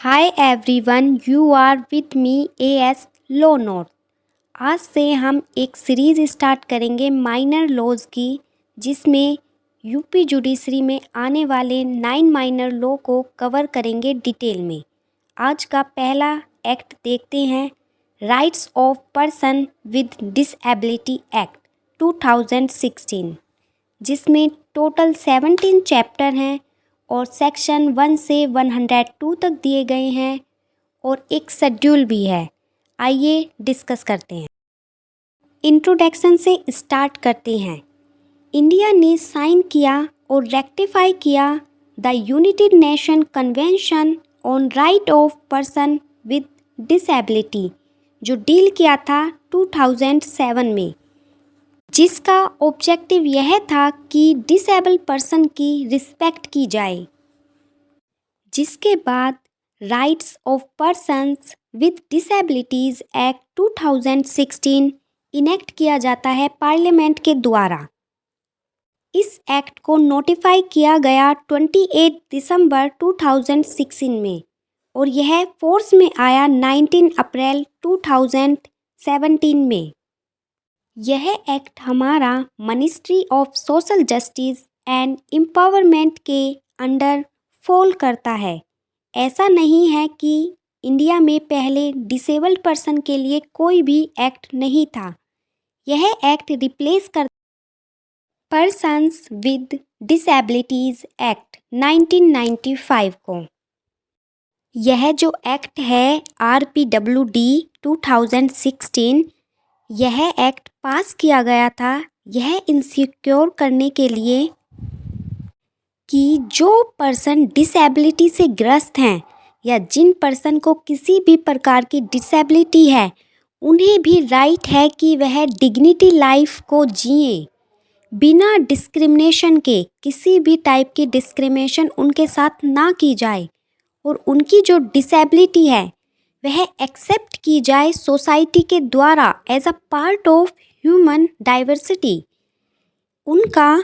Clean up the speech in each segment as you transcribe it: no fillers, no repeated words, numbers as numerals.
Hi everyone, you are with me AS law note. आज से हम एक सीरीज़ स्टार्ट करेंगे माइनर लॉज की, जिसमें यूपी जुडिशरी में आने वाले 9 माइनर लॉ को कवर करेंगे डिटेल में। आज का पहला एक्ट देखते हैं, rights of person with disability act 2016, जिसमें टोटल 17 चैप्टर हैं और सेक्शन 1 से 102 तक दिए गए हैं और एक शेड्यूल भी है। आइए डिस्कस करते हैं। इंट्रोडक्शन से स्टार्ट करते हैं। इंडिया ने साइन किया और रेक्टिफाई किया the United nation convention on right of person with disability, जो डील किया था 2007 में, जिसका ऑब्जेक्टिव यह था कि डिसेबल पर्सन की रिस्पेक्ट की जाए। जिसके बाद rights of persons with disabilities act 2016 enact किया जाता है पार्लियामेंट के द्वारा। इस एक्ट को नोटिफाई किया गया 28 दिसंबर 2016 में और यह फोर्स में आया 19 अप्रैल 2017 में। यह एक्ट हमारा ministry of social justice and empowerment के अंडर फॉल करता है। ऐसा नहीं है कि इंडिया में पहले डिसेबल्ड पर्सन के लिए कोई भी एक्ट नहीं था। यह एक्ट रिप्लेस कर पर्सन्स विद डिसेबिलिटीज़ एक्ट 1995 को। यह जो एक्ट है RPWD 2016, यह एक्ट पास किया गया था यह इंसिक्योर करने के लिए कि जो पर्सन डिसेबिलिटी से ग्रस्त हैं या जिन पर्सन को किसी भी प्रकार की डिसेबिलिटी है, उन्हें भी राइट है कि वह डिग्निटी लाइफ को जिए बिना डिस्क्रिमिनेशन के। किसी भी टाइप की डिस्क्रिमिनेशन उनके साथ ना की जाए और उनकी जो डिसेबिलिटी है वह एक्सेप्ट की जाए सोसाइटी के द्वारा as a part of human diversity. उनका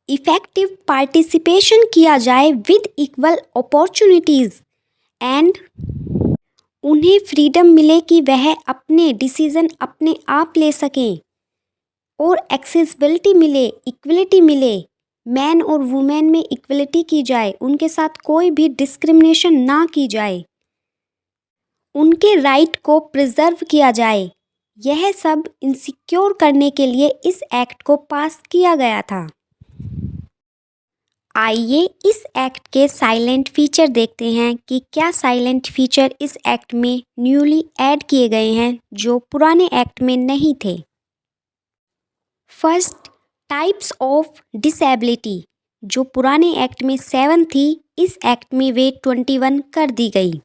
इफेक्टिव पार्टिसिपेशन किया जाए विद इक्वल अपॉर्चुनिटीज़ एंड उन्हें फ्रीडम मिले कि वह अपने डिसीज़न अपने आप ले सकें और एक्सेसिबिलिटी मिले, इक्वलिटी मिले, मैन और वुमेन में इक्वलिटी की जाए, उनके साथ कोई भी डिस्क्रिमिनेशन ना की जाए, उनके राइट को प्रिजर्व किया जाए। यह सब इंसिक्योर करने के लिए इस एक्ट को पास किया गया था। आइए इस एक्ट के साइलेंट फीचर देखते हैं कि क्या साइलेंट फीचर इस एक्ट में न्यूली ऐड किए गए हैं जो पुराने एक्ट में नहीं थे। फर्स्ट, टाइप्स ऑफ डिसेबिलिटी, जो पुराने एक्ट में 7 थी, इस एक्ट में वे 21 कर दी गई।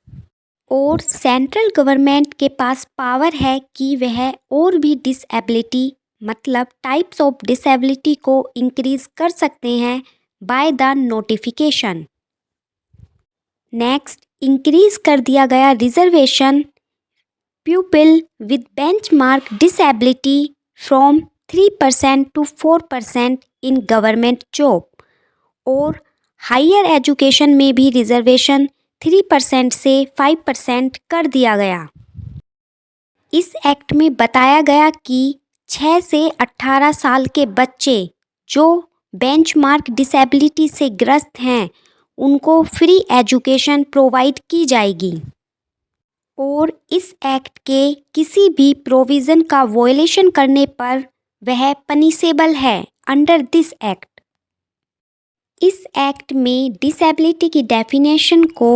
और सेंट्रल गवर्नमेंट के पास पावर है कि वह और भी डिसेबिलिटी मतलब टाइप्स ऑफ डिसेबिलिटी को इंक्रीज कर सकते हैं by the notification. Next, increase कर दिया गया reservation people with benchmark disability from 3% to 4% in government job. और हायर एजुकेशन में भी रिजर्वेशन 3% से 5% कर दिया गया। इस एक्ट में बताया गया कि 6 से 18 साल के बच्चे जो बेंचमार्क डिसेबिलिटी से ग्रस्त हैं, उनको फ्री एजुकेशन प्रोवाइड की जाएगी। और इस एक्ट के किसी भी प्रोविज़न का वॉयलेशन करने पर वह पनिशेबल है अंडर दिस एक्ट। इस एक्ट में डिसेबिलिटी की डेफिनेशन को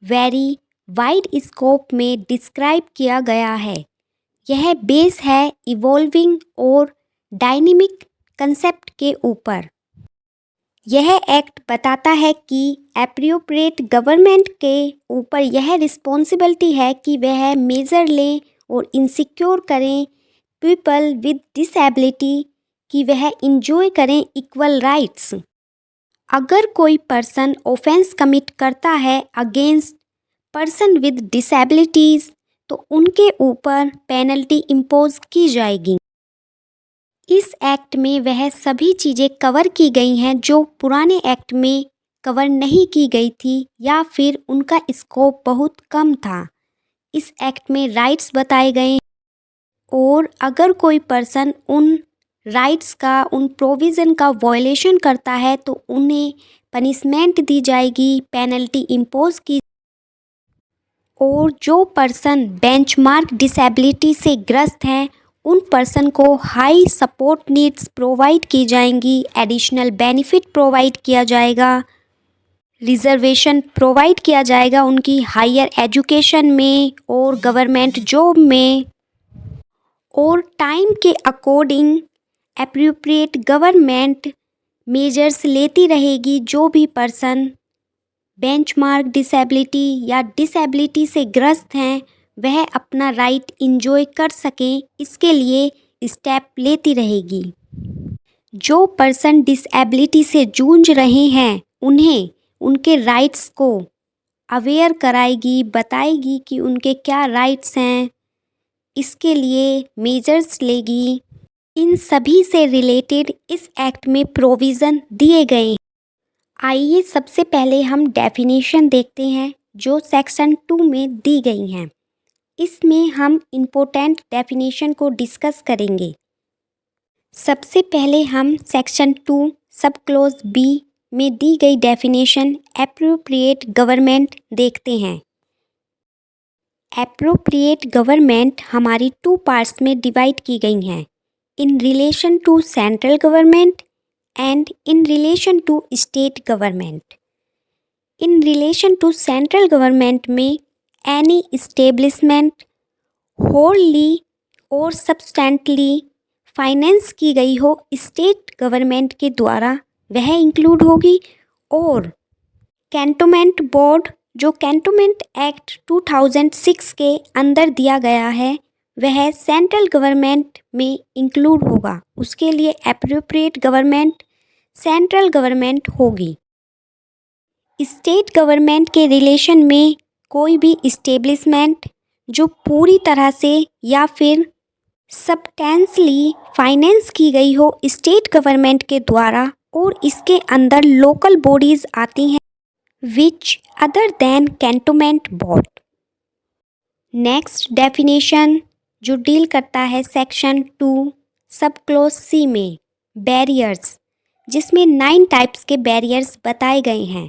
वेरी वाइड स्कोप में डिस्क्राइब किया गया है। यह बेस है इवॉल्विंग और डायनेमिक कंसेप्ट के ऊपर। यह एक्ट बताता है कि एप्रोप्रिएट गवर्नमेंट के ऊपर यह रिस्पॉन्सिबिलिटी है कि वह मेजर लें और इंसिक्योर करें पीपल विद डिसेबिलिटी कि वह इंजॉय करें इक्वल राइट्स। अगर कोई पर्सन ऑफेंस कमिट करता है अगेंस्ट पर्सन विद डिसेबिलिटीज़, तो उनके ऊपर पेनल्टी इम्पोज की जाएगी। इस एक्ट में वह सभी चीज़ें कवर की गई हैं जो पुराने एक्ट में कवर नहीं की गई थी या फिर उनका स्कोप बहुत कम था। इस एक्ट में राइट्स बताए गए हैं और अगर कोई पर्सन उन राइट्स का, उन प्रोविज़न का वायलेशन करता है तो उन्हें पनिशमेंट दी जाएगी, पेनल्टी इम्पोज की। और जो पर्सन बेंचमार्क डिसेबिलिटी से ग्रस्त हैं उन पर्सन को हाई सपोर्ट नीड्स प्रोवाइड की जाएंगी, एडिशनल बेनिफिट प्रोवाइड किया जाएगा, रिजर्वेशन प्रोवाइड किया जाएगा उनकी हायर एजुकेशन में और गवर्नमेंट जॉब में। और टाइम के अकॉर्डिंग एप्रोप्रिएट गवर्नमेंट मेजर्स लेती रहेगी। जो भी पर्सन बेंचमार्क डिसेबिलिटी या डिसेबिलिटी से ग्रस्त हैं वह अपना राइट इंजॉय कर सकें, इसके लिए स्टेप लेती रहेगी। जो पर्सन डिसेबिलिटी से जूझ रहे हैं उन्हें उनके राइट्स को अवेयर कराएगी, बताएगी कि उनके क्या राइट्स हैं, इसके लिए मेजर्स लेगी। इन सभी से रिलेटेड इस एक्ट में प्रोविज़न दिए गए हैं। आइए सबसे पहले हम डेफिनेशन देखते हैं जो सेक्शन 2 में दी गई हैं। इसमें हम इम्पोर्टेंट डेफिनेशन को डिस्कस करेंगे। सबसे पहले हम सेक्शन 2 सब क्लोज बी में दी गई डेफिनेशन एप्रोप्रिएट गवर्नमेंट देखते हैं। एप्रोप्रिएट गवर्नमेंट हमारी 2 पार्ट्स में डिवाइड की गई हैं, in relation to central government and in relation to state government. In relation to central government में any establishment wholly और substantially फाइनेंस की गई हो स्टेट गवर्नमेंट के द्वारा वह इंक्लूड होगी। और कैंटोनमेंट बोर्ड जो कैंटोनमेंट एक्ट 2006 के अंदर दिया गया है वह सेंट्रल गवर्नमेंट में इंक्लूड होगा। उसके लिए एप्रोप्रिएट गवर्नमेंट सेंट्रल गवर्नमेंट होगी। स्टेट गवर्नमेंट के रिलेशन में कोई भी इस्टेब्लिशमेंट जो पूरी तरह से या फिर सब्सटेंशियली फाइनेंस की गई हो स्टेट गवर्नमेंट के द्वारा और इसके अंदर लोकल बॉडीज आती हैं which other than cantonment board. Next definition जो डील करता है सेक्शन 2 सब क्लोज सी में बैरियर्स, जिसमें 9 टाइप्स के बैरियर्स बताए गए हैं।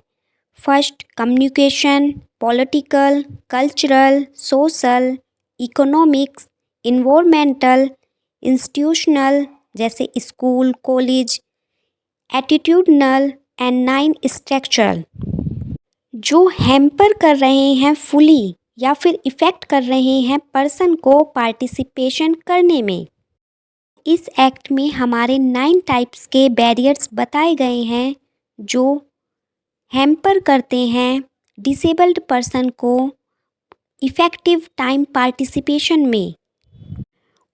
First communication, political, cultural, social, economics, environmental, institutional जैसे school, college, attitudinal and 9 structural जो हैम्पर कर रहे हैं फुली या फिर इफ़ेक्ट कर रहे हैं पर्सन को पार्टिसिपेशन करने में। इस एक्ट में हमारे 9 टाइप्स के बैरियर्स बताए गए हैं जो हैम्पर करते हैं डिसेबल्ड पर्सन को इफ़ेक्टिव टाइम पार्टिसिपेशन में।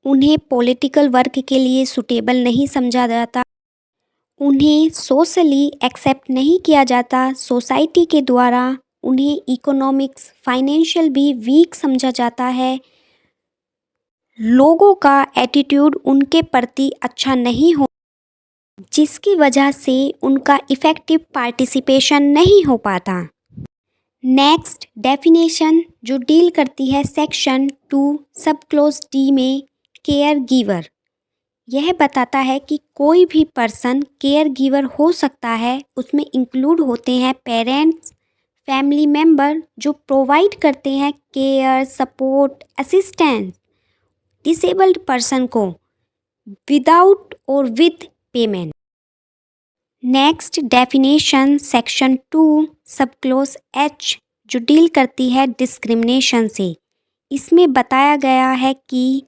उन्हें पॉलिटिकल वर्क के लिए सूटेबल नहीं समझा जाता, उन्हें सोशली एक्सेप्ट नहीं किया जाता सोसाइटी के द्वारा, उन्हें इकोनॉमिक्स फाइनेंशियल भी वीक समझा जाता है, लोगों का एटीट्यूड उनके प्रति अच्छा नहीं हो जिसकी वजह से उनका इफ़ेक्टिव पार्टिसिपेशन नहीं हो पाता। नेक्स्ट डेफिनेशन जो डील करती है सेक्शन 2 सब क्लोज डी में केयर गिवर, यह बताता है कि कोई भी पर्सन केयर गिवर हो सकता है। उसमें इंक्लूड होते हैं पेरेंट्स, फैमिली मेम्बर जो प्रोवाइड करते हैं care, support, assistance disabled person को विदाउट और with payment. Next definition section 2 सब क्लोज एच जो डील करती है डिस्क्रिमिनेशन से। इसमें बताया गया है कि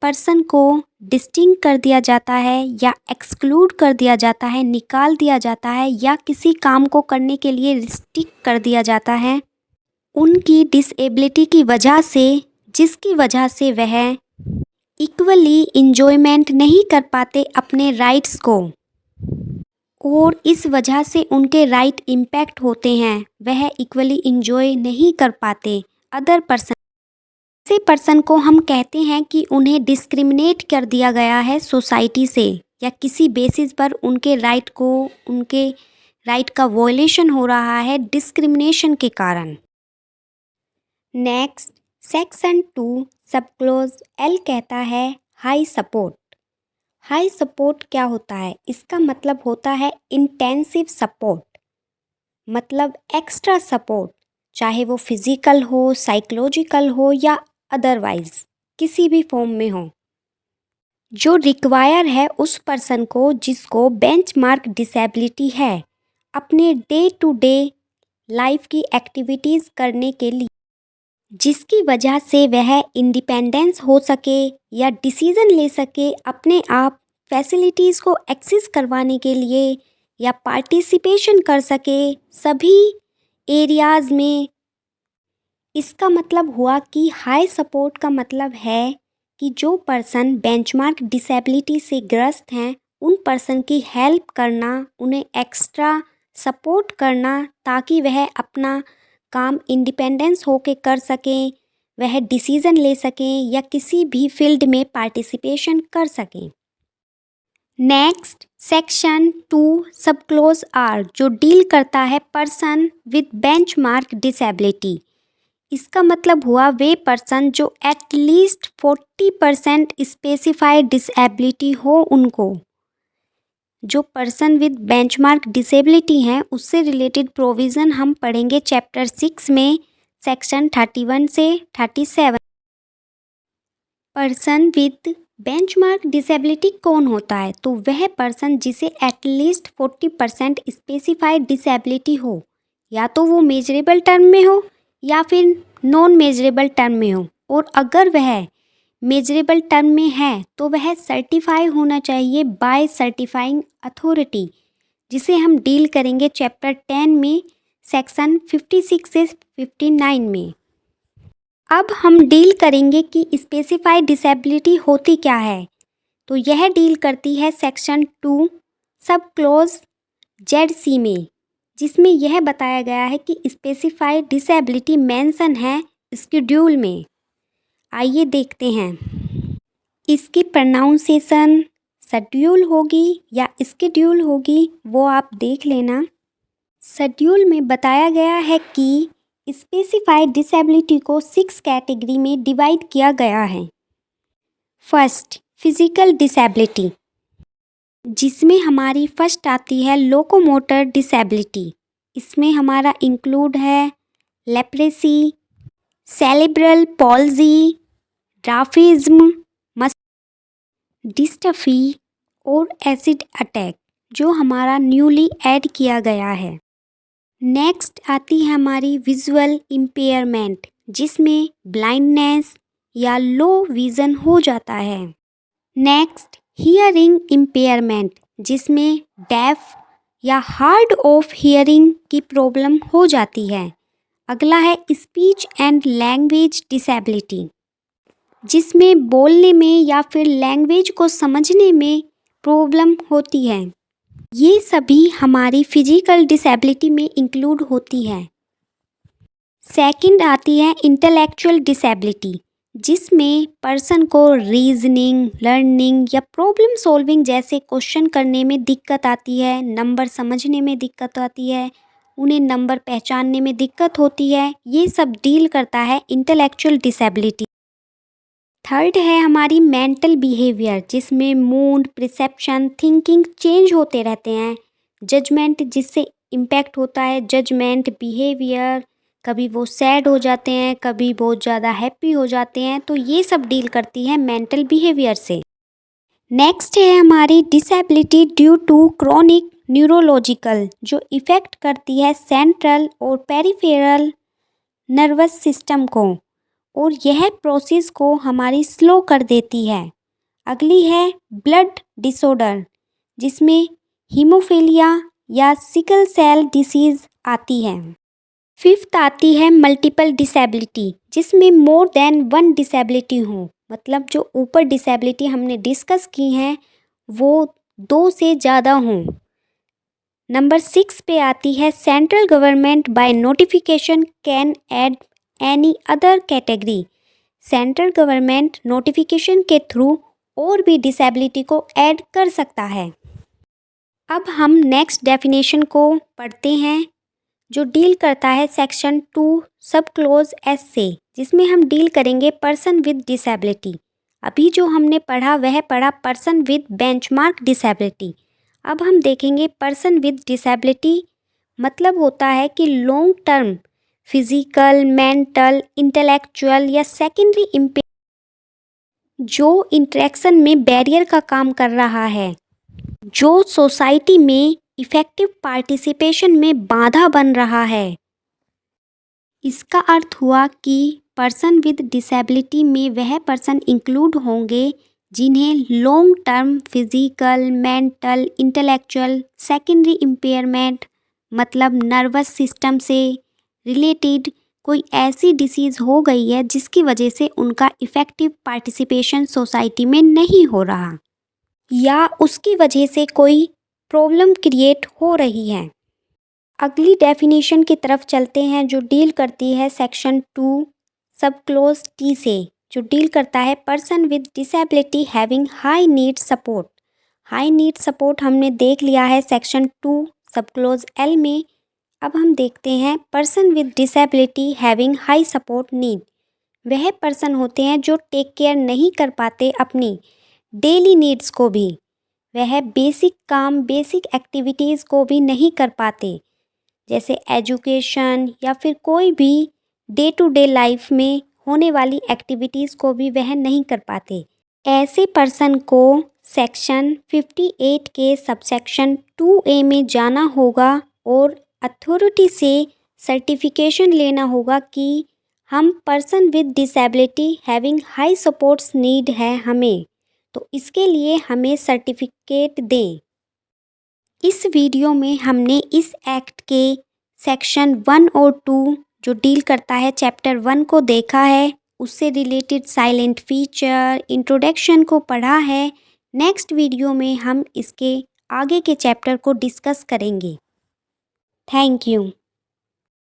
पर्सन को डिस्टिंक्ट कर दिया जाता है या एक्सक्लूड कर दिया जाता है, निकाल दिया जाता है या किसी काम को करने के लिए रिस्ट्रिक्ट कर दिया जाता है उनकी डिसेबिलिटी की वजह से, जिसकी वजह से वह इक्वली इंजॉयमेंट नहीं कर पाते अपने राइट्स को और इस वजह से उनके राइट इम्पैक्ट होते हैं, वह इक्वली इंजॉय नहीं कर पाते अदर पर्सन। ऐसे पर्सन को हम कहते हैं कि उन्हें डिस्क्रिमिनेट कर दिया गया है सोसाइटी से या किसी बेसिस पर उनके राइट को, उनके राइट का वॉयलेशन हो रहा है डिस्क्रिमिनेशन के कारण। नेक्स्ट सेक्शन 2 सब क्लोज एल कहता है हाई सपोर्ट। हाई सपोर्ट क्या होता है? इसका मतलब होता है इंटेंसिव सपोर्ट, मतलब एक्स्ट्रा सपोर्ट, चाहे वो फिजिकल हो, साइकोलॉजिकल हो या अदरवाइज किसी भी फॉर्म में हो, जो रिक्वायर है उस पर्सन को जिसको बेंचमार्क डिसेबिलिटी है अपने डे टू डे लाइफ की एक्टिविटीज़ करने के लिए, जिसकी वजह से वह इंडिपेंडेंस हो सके या डिसीज़न ले सके अपने आप, फैसिलिटीज़ को एक्सेस करवाने के लिए या पार्टिसिपेशन कर सके सभी एरियाज़ में। इसका मतलब हुआ कि हाई सपोर्ट का मतलब है कि जो पर्सन बेंचमार्क डिसेबिलिटी से ग्रस्त हैं उन पर्सन की हेल्प करना, उन्हें एक्स्ट्रा सपोर्ट करना ताकि वह अपना काम इंडिपेंडेंस होके कर सकें, वह डिसीज़न ले सकें या किसी भी फील्ड में पार्टिसिपेशन कर सकें। नेक्स्ट सेक्शन 2 सब क्लोज आर जो डील करता है पर्सन विद बेंचमार्क डिसेबिलिटी। इसका मतलब हुआ वे पर्सन जो एटलीस्ट 40% स्पेसिफाइड डिसेबिलिटी हो उनको। जो पर्सन विद बेंचमार्क डिसेबिलिटी हैं उससे रिलेटेड प्रोविज़न हम पढ़ेंगे चैप्टर 6 में सेक्शन 31 से 37। पर्सन विद बेंचमार्क डिसेबिलिटी कौन होता है? तो वह पर्सन जिसे एटलीस्ट 40% स्पेसिफाइड डिसेबिलिटी हो, या तो वो मेजरेबल टर्म में हो या फिर नॉन मेजरेबल टर्म में हो, और अगर वह मेजरेबल टर्म में है तो वह सर्टिफाई होना चाहिए बाय सर्टिफाइंग अथॉरिटी, जिसे हम डील करेंगे चैप्टर 10 में सेक्शन 56 से 59 में। अब हम डील करेंगे कि स्पेसिफाइड डिसेबिलिटी होती क्या है। तो यह डील करती है सेक्शन 2 सब क्लोज ZC में, जिसमें यह बताया गया है कि स्पेसिफाइड डिसेबिलिटी मेंशन है शेड्यूल में। आइए देखते हैं। इसकी प्रोनाउंसिएशन शेड्यूल होगी या स्केड्यूल होगी वो आप देख लेना। शेड्यूल में बताया गया है कि स्पेसिफाइड डिसेबिलिटी को 6 कैटेगरी में डिवाइड किया गया है। फर्स्ट फिजिकल डिसेबिलिटी, जिसमें हमारी फर्स्ट आती है लोकोमोटर डिसेबिलिटी। इसमें हमारा इंक्लूड है लेप्रेसी, सेरेब्रल पॉल्जी, ड्राफिज्म, डिस्टफी और एसिड अटैक, जो हमारा न्यूली ऐड किया गया है। नेक्स्ट आती है हमारी विजुअल इम्पेयरमेंट, जिसमें ब्लाइंडनेस या लो विज़न हो जाता है। नेक्स्ट हियरिंग इम्पेयरमेंट, जिसमें डेफ या हार्ड ऑफ हियरिंग की प्रॉब्लम हो जाती है। अगला है स्पीच एंड लैंग्वेज डिसेबिलिटी, जिसमें बोलने में या फिर लैंग्वेज को समझने में प्रॉब्लम होती है। ये सभी हमारी फिजिकल डिसेबिलिटी में इंक्लूड होती है। सेकंड आती है इंटेलेक्चुअल डिसेबिलिटी, जिसमें पर्सन को रीजनिंग, लर्निंग या प्रॉब्लम सॉल्विंग जैसे क्वेश्चन करने में दिक्कत आती है, नंबर समझने में दिक्कत आती है, उन्हें नंबर पहचानने में दिक्कत होती है। ये सब डील करता है इंटेलेक्चुअल डिसेबिलिटी। थर्ड है हमारी मेंटल बिहेवियर, जिसमें मूड, परसेप्शन, थिंकिंग चेंज होते रहते हैं। जजमेंट जिससे इम्पैक्ट होता है, जजमेंट, बिहेवियर, कभी वो सैड हो जाते हैं, कभी बहुत ज़्यादा हैप्पी हो जाते हैं, तो ये सब डील करती है मेंटल बिहेवियर से। नेक्स्ट है हमारी disability due to chronic neurological, जो इफ़ेक्ट करती है सेंट्रल और पेरिफेरल नर्वस सिस्टम को, और यह प्रोसेस को हमारी स्लो कर देती है। अगली है ब्लड डिसऑर्डर, जिसमें हीमोफीलिया या सिकल सेल डिसीज़ आती है। फिफ्थ आती है मल्टीपल डिसेबिलिटी, जिसमें मोर देन वन डिसेबिलिटी हो, मतलब जो ऊपर डिसेबिलिटी हमने डिस्कस की हैं वो 2 से ज़्यादा हों। नंबर 6 पे आती है central government by notification can add any other category. Central government notification के थ्रू और भी डिसेबिलिटी को ऐड कर सकता है। अब हम नेक्स्ट डेफिनेशन को पढ़ते हैं जो डील करता है सेक्शन 2 सब क्लोज एस से, जिसमें हम डील करेंगे पर्सन विद डिसेबिलिटी। अभी जो हमने पढ़ा वह पढ़ा पर्सन विद बेंचमार्क डिसेबिलिटी। अब हम देखेंगे पर्सन विद डिसेबिलिटी मतलब होता है कि long term physical, mental, intellectual या सेकेंडरी इम्पेयरमेंट जो इंटरेक्शन में बैरियर का काम कर रहा है, जो सोसाइटी में इफेक्टिव पार्टिसिपेशन में बाधा बन रहा है। इसका अर्थ हुआ कि पर्सन विद डिसेबिलिटी में वह पर्सन इंक्लूड होंगे जिन्हें long term physical, mental, intellectual, secondary impairment मतलब नर्वस सिस्टम से रिलेटेड कोई ऐसी डिसीज़ हो गई है जिसकी वजह से उनका इफ़ेक्टिव पार्टिसिपेशन सोसाइटी में नहीं हो रहा या उसकी वजह से कोई प्रॉब्लम क्रिएट हो रही है। अगली डेफिनेशन की तरफ चलते हैं जो डील करती है सेक्शन 2 सब क्लोज टी से, जो डील करता है person with disability having high need support. High need support हमने देख लिया है सेक्शन 2 सब क्लोज एल में। अब हम देखते हैं person with disability having high support need. वह पर्सन होते हैं जो टेक केयर नहीं कर पाते अपनी डेली नीड्स को भी, वह बेसिक काम, बेसिक एक्टिविटीज़ को भी नहीं कर पाते, जैसे एजुकेशन या फिर कोई भी डे टू डे लाइफ में होने वाली एक्टिविटीज़ को भी वह नहीं कर पाते। ऐसे पर्सन को सेक्शन 58 के सबसेक्शन 2A में जाना होगा और अथॉरिटी से सर्टिफिकेशन लेना होगा कि हम person with disability having high supports need है हमें, तो इसके लिए हमें सर्टिफिकेट दें। इस वीडियो में हमने इस एक्ट के सेक्शन 1 और 2 जो डील करता है चैप्टर 1 को देखा है, उससे रिलेटेड साइलेंट फीचर, इंट्रोडक्शन को पढ़ा है। नेक्स्ट वीडियो में हम इसके आगे के चैप्टर को डिस्कस करेंगे। Thank you.